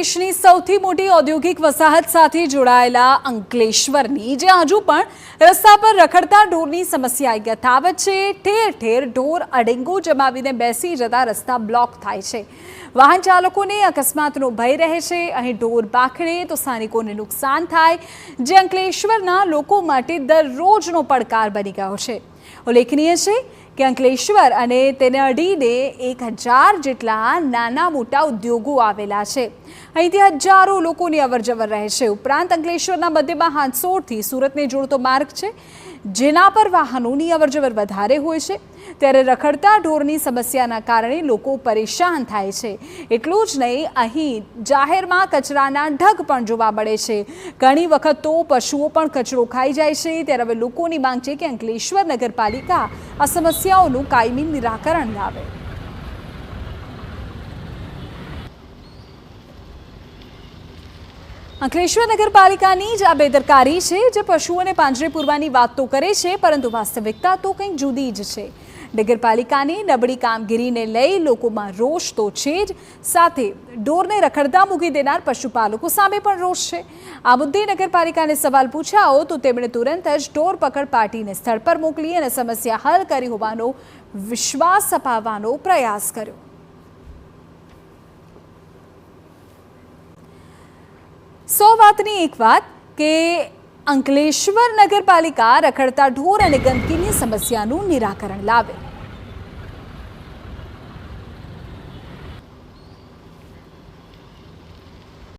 દેશની સૌથી મોટી ઔદ્યોગિક વસાહત સાથે જોડાયેલા અંકલેશ્વરની જે હજુ પણ રસ્તા પર રખડતા ઢોરની સમસ્યા યથાવત છે। ઠેર ઠેર ઢોર અડેંગો જમાવીને બેસી જતા રસ્તા બ્લોક થાય છે। વાહન ચાલકોને અકસ્માતનો ભય રહે છે। અહીં ઢોર બાખડે તો સ્થાનિકોને નુકસાન થાય, જે અંકલેશ્વરના લોકો માટે દરરોજનો પડકાર બની ગયો છે। ઉલ્લેખનીય છે કે અંકલેશ્વર અને તેને અડીને 1000 જેટલા નાના મોટા ઉદ્યોગો આવેલા છે। અહીંથી હજારો લોકોની અવરજવર રહે છે। ઉપરાંત અંકલેશ્વરના મધ્યમાં હાંસોડથી સુરતને જોડતો માર્ગ છે, જેના પર વાહનોની અવરજવર વધારે હોય છે। ત્યારે રખડતા ઢોરની સમસ્યાના કારણે લોકો પરેશાન થાય છે। એટલું જ નહીં, અહીં જાહેરમાં કચરાના ઢગ પણ જોવા મળે છે। ઘણી વખત તો પશુઓ પણ કચરો ખાઈ જાય છે। ત્યારે હવે લોકોની માંગ છે કે અંકલેશ્વર નગરપાલિકા આ સમસ્યાઓનું કાયમી નિરાકરણ લાવે। અંકલેશ્વર નગરપાલિકાની જ આ બેદરકારી છે, જે પશુઓને પાંજરે પૂરવાની વાત તો કરે છે, પરંતુ વાસ્તવિકતા તો કંઈક જુદી જ છે। નગરપાલિકાની નબળી કામગીરીને લઈ લોકોમાં રોષ તો છે જ, સાથે ઢોરને રખડતા મૂકી દેનાર પશુપાલકો સામે પણ રોષ છે। આ મુદ્દે નગરપાલિકાને સવાલ પૂછ્યો તો તેમણે તુરંત જ ઢોર પકડ પાર્ટીને સ્થળ પર મોકલી અને સમસ્યા હલ કરી હોવાનો વિશ્વાસ અપાવવાનો પ્રયાસ કર્યો। સો વાતની એક વાત કે અંકલેશ્વર નગરપાલિકા રખડતા ઢોર અને ગંદકીની સમસ્યાનું નિરાકરણ લાવે।